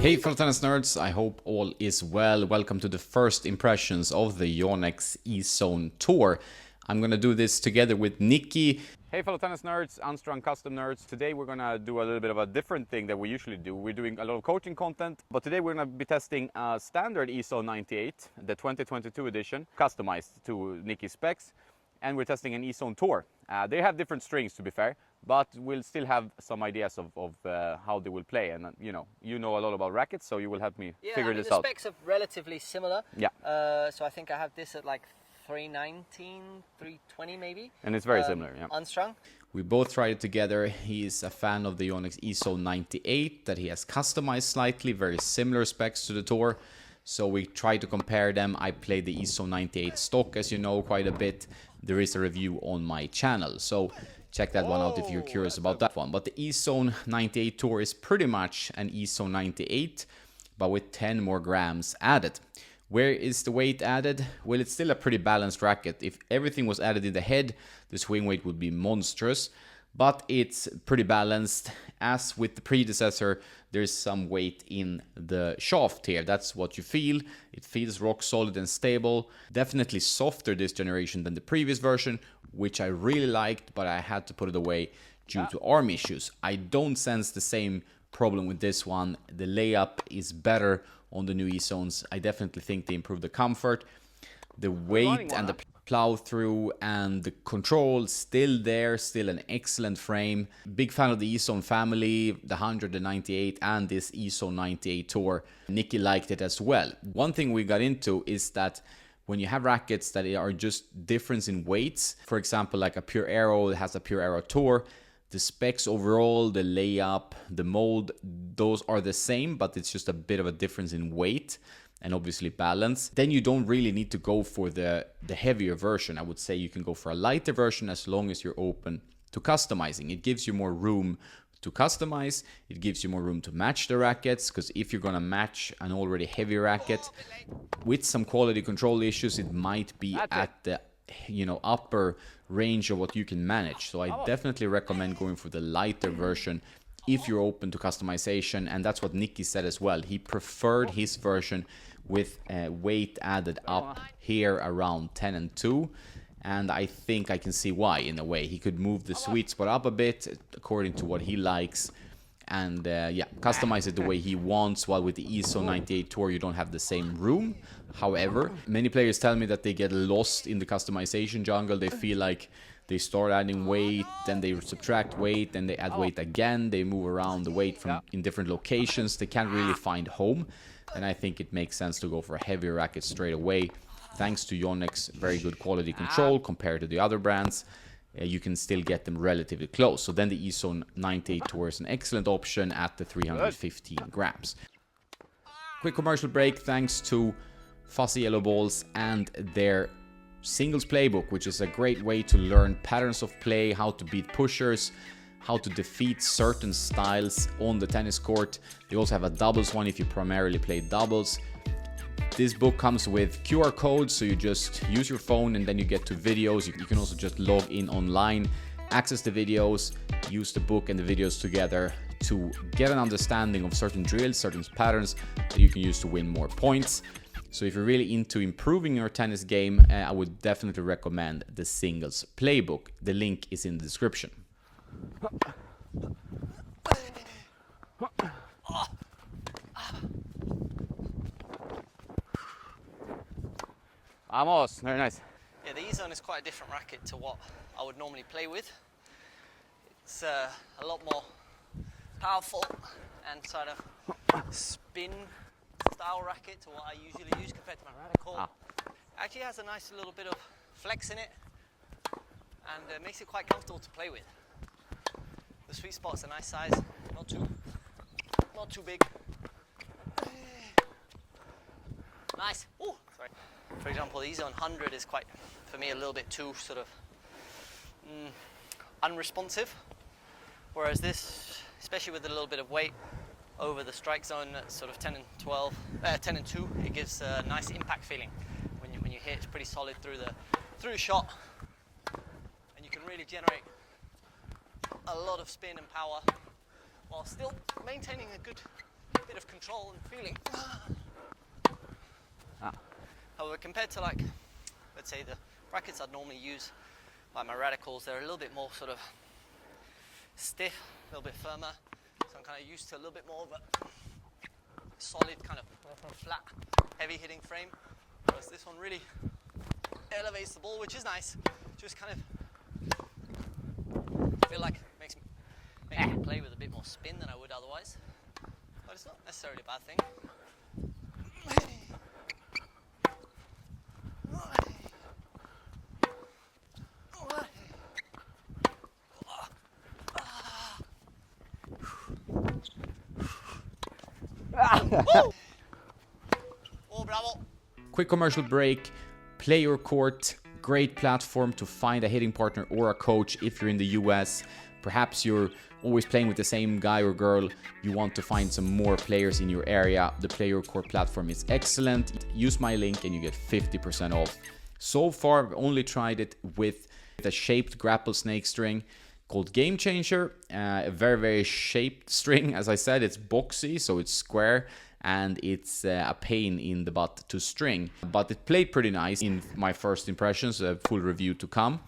Hey fellow tennis nerds, I hope all is well. Welcome to the first impressions of the Yonex Ezone tour. I'm gonna do this together with Nikki. Hey fellow tennis nerds, Unstrung Custom nerds. Today we're gonna do a little bit of a different thing that we usually do. We're doing a lot of coaching content, but today we're gonna be testing a standard Ezone 98, the 2022 edition, customized to Nikki's specs. And we're testing an Ezone tour. They have different strings, to be fair, but we'll still have some ideas of how they will play. And you know a lot about rackets, so you will help me figure this out. The specs are relatively similar. Yeah. So I think I have this at like 319, 320 maybe. And it's very similar, yeah. Unstrung. We both tried it together. He's a fan of the Yonex Ezone 98 that he has customized slightly, very similar specs to the tour. So we tried to compare them. I played the Ezone 98 stock, as you know, quite a bit. There is a review on my channel, so check that one out if you're curious about that one. But the Ezone 98 tour is pretty much an Ezone 98, but with 10 more grams added. Where is the weight added? Well, it's still a pretty balanced racket. If everything was added in the head, the swing weight would be monstrous, but it's pretty balanced. As with the predecessor, there's some weight in the shaft here. That's what you feel. It feels rock solid and stable. Definitely softer this generation than the previous version, which I really liked, but I had to put it away due to arm issues. I don't sense the same problem with this one. The layup is better on the new Ezones. I definitely think they improved the comfort. The weight and the plow through and the control still there, still an excellent frame. Big fan of the Ezone family, the 100, the 98 and this Ezone 98 tour. Nikki liked it as well. One thing we got into is that when you have rackets that are just difference in weights, for example like a Pure Aero that has a Pure Aero tour, the specs overall, the layup, the mold, those are the same, but it's just a bit of a difference in weight and obviously balance. Then you don't really need to go for the heavier version. I would say you can go for a lighter version as long as you're open to customizing. It gives you more room to customize. It gives you more room to match the rackets, because if you're gonna match an already heavy racket with some quality control issues, it might be at the upper range of what you can manage. So I definitely recommend going for the lighter version if you're open to customization, and that's what Nikki said as well. He preferred his version with weight added up here around 10 and 2, and I think I can see why in a way. He could move the sweet spot up a bit according to what he likes and customize it the way he wants, while with the Ezone 98 tour you don't have the same room. However, many players tell me that they get lost in the customization jungle. They feel like they start adding weight, then they subtract weight, then they add weight again. They move around the weight from in different locations. They can't really find home. And I think it makes sense to go for a heavier racket straight away. Thanks to Yonex, very good quality control compared to the other brands. You can still get them relatively close. So then the Ezone 98 tour is an excellent option at the 315 grams. Quick commercial break thanks to Fuzzy Yellow Balls and their singles playbook, which is a great way to learn patterns of play, how to beat pushers, how to defeat certain styles on the tennis court. They also have a doubles one if you primarily play doubles. This book comes with QR codes, so you just use your phone and then you get to videos. You can also just log in online, access the videos, use the book and the videos together to get an understanding of certain drills, certain patterns that you can use to win more points. So if you're really into improving your tennis game, I would definitely recommend the singles playbook. The link is in the description. Vamos, very nice. Yeah, the Ezone is quite a different racket to what I would normally play with. It's a lot more powerful and sort of spin style racket to what I usually use compared to my radical. Actually has a nice little bit of flex in it and makes it quite comfortable to play with. The sweet spot's a nice size, not too big. Nice. Ooh, sorry. For example, the Ezone 100 is quite, for me, a little bit too sort of unresponsive, whereas this, especially with a little bit of weight over the strike zone at sort of 10 and 2, it gives a nice impact feeling. When you hit, it's pretty solid through the shot, and you can really generate a lot of spin and power while still maintaining a good bit of control and feeling. Ah. However, compared to like, let's say the rackets I'd normally use, like my radicals, they're a little bit more sort of stiff, a little bit firmer. So I'm kind of used to a little bit more of a solid kind of flat, heavy hitting frame. Whereas this one really elevates the ball, which is nice. Just kind of feel like makes me play with a bit more spin than I would otherwise. But it's not necessarily a bad thing. Oh, bravo. Quick commercial break. Play Your Court. Great platform to find a hitting partner or a coach if you're in the US. Perhaps you're always playing with the same guy or girl. You want to find some more players in your area. The Play Your Court platform is excellent. Use my link and you get 50% off. So far, I've only tried it with a shaped grapple snake string called Game Changer. A very, very shaped string. As I said, it's boxy, so it's square. And it's a pain in the butt to string. But it played pretty nice in my first impressions, a full review to come.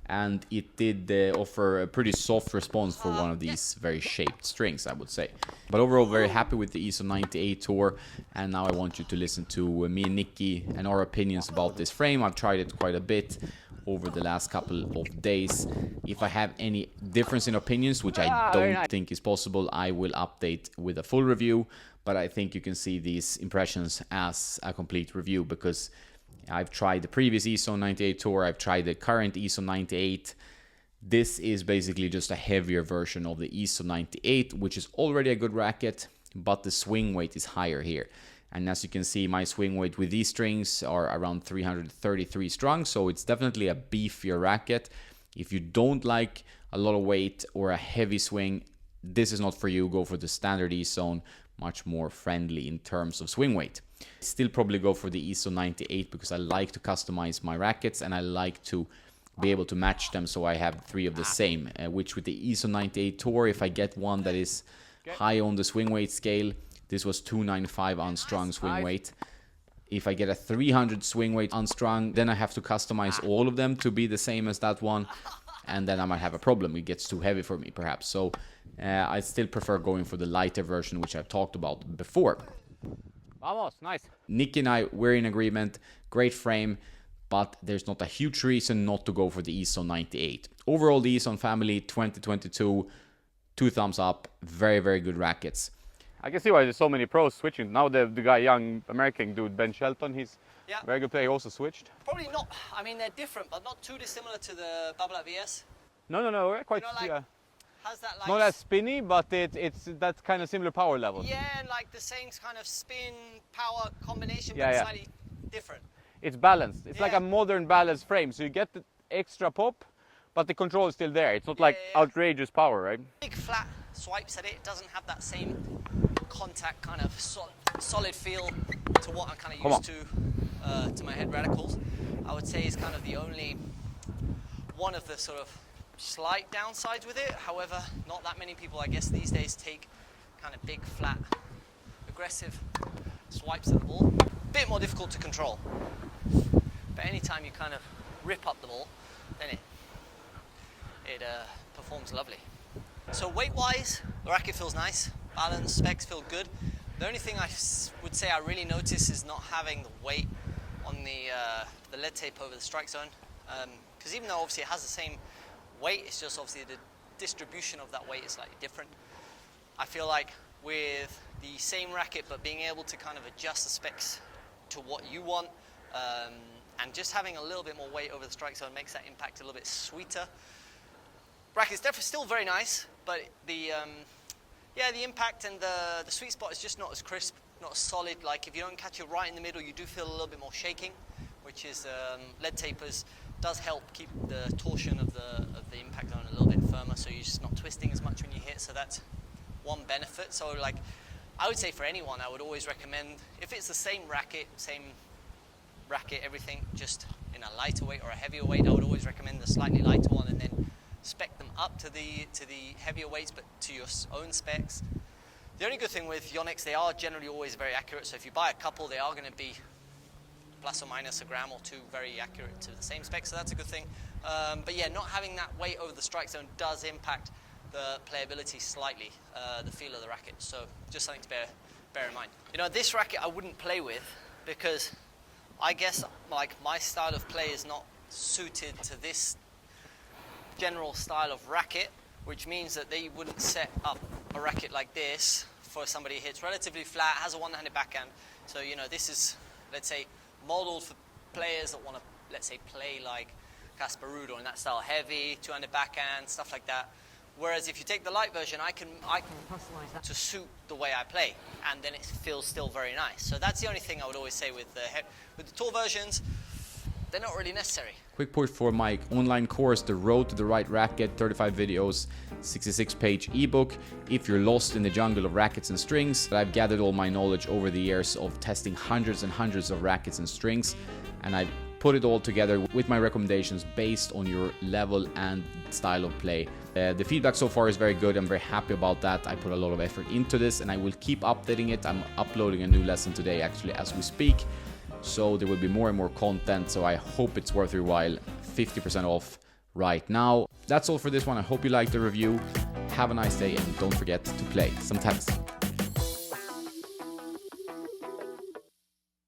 And it did offer a pretty soft response for one of these very shaped strings, I would say. But overall, very happy with the Ezone 98 Tour. And now I want you to listen to me and Nikki and our opinions about this frame. I've tried it quite a bit over the last couple of days. If I have any difference in opinions, which I don't think is possible, I will update with a full review. But I think you can see these impressions as a complete review because I've tried the previous Ezone 98 Tour, I've tried the current Ezone 98. This is basically just a heavier version of the Ezone 98, which is already a good racket, but the swing weight is higher here. And as you can see, my swing weight with these strings are around 333 strung, so it's definitely a beefier racket. If you don't like a lot of weight or a heavy swing, this is not for you. Go for the standard Ezone, much more friendly in terms of swing weight. Still probably go for the Ezone 98 because I like to customize my rackets and I like to be able to match them so I have three of the same, which with the Ezone 98 Tour, if I get one that is high on the swing weight scale, this was 295 unstrung swing weight. If I get a 300 swing weight unstrung, then I have to customize all of them to be the same as that one, and then I might have a problem. It gets too heavy for me perhaps. So I still prefer going for the lighter version, which I've talked about before. Vamos, nice. Nick and I, we're in agreement. Great frame, but there's not a huge reason not to go for the Ezone 98. Overall, the Ezone family 2022, 2 thumbs up. Very, very good rackets. I can see why there's so many pros switching. Now the guy, young American dude, Ben Shelton, he's very good player, he also switched. Probably not, I mean, they're different, but not too dissimilar to the Bubble Up VS. No, we're quite, Has that like... not as spinny, but it's that kind of similar power level. Yeah, and like the same kind of spin, power combination, but slightly different. It's balanced. It's like a modern balanced frame, so you get the extra pop, but the control is still there. It's not like outrageous power, right? Big flat swipes at it doesn't have that same contact kind of solid feel to what I'm kind of used to my head radicals. I would say is kind of the only one of the sort of slight downsides with it. However, not that many people, I guess, these days take kind of big, flat, aggressive swipes at the ball. Bit more difficult to control. But anytime you kind of rip up the ball, then it performs lovely. So weight-wise, the racket feels nice. Balance, specs feel good. The only thing I would say I really notice is not having the weight on the lead tape over the strike zone. Because even though obviously it has the same weight, it's just obviously the distribution of that weight is slightly different. I feel like with the same racket but being able to kind of adjust the specs to what you want and just having a little bit more weight over the strike zone makes that impact a little bit sweeter. Racket's definitely still very nice, but the impact and the sweet spot is just not as crisp, not as solid. Like if you don't catch it right in the middle, you do feel a little bit more shaking, which is lead tapers does help keep the torsion of the impact zone a little bit firmer, so you're just not twisting as much when you hit. So that's one benefit. So like I would say for anyone, I would always recommend if it's the same racket, everything, just in a lighter weight or a heavier weight, I would always recommend the slightly lighter one and then spec them up to the heavier weights, but to your own specs. The only good thing with Yonex, they are generally always very accurate. So if you buy a couple, they are going to be plus or minus a gram or two very accurate to the same spec. So that's a good thing. But yeah, not having that weight over the strike zone does impact the playability slightly, the feel of the racket. So just something to bear in mind. You know, this racket I wouldn't play with because I guess like my style of play is not suited to this general style of racket, which means that they wouldn't set up a racket like this for somebody who hits relatively flat, has a one-handed backhand. So, you know, this is, let's say, modeled for players that want to, let's say, play like Casper Ruud or in that style, heavy, two-handed backhand, stuff like that. Whereas if you take the light version, I can customize that to suit the way I play, and then it feels still very nice. So that's the only thing I would always say with the tour versions. They're not really necessary. Quick push for my online course, The Road to the Right Racket, 35 videos, 66-page ebook. If you're lost in the jungle of rackets and strings, I've gathered all my knowledge over the years of testing hundreds and hundreds of rackets and strings, and I've put it all together with my recommendations based on your level and style of play. The feedback so far is very good. I'm very happy about that. I put a lot of effort into this, and I will keep updating it. I'm uploading a new lesson today actually as we speak. So there will be more and more content, so I hope it's worth your while. 50% off right now. That's all for this one. I hope you liked the review. Have a nice day, and don't forget to play some tennis.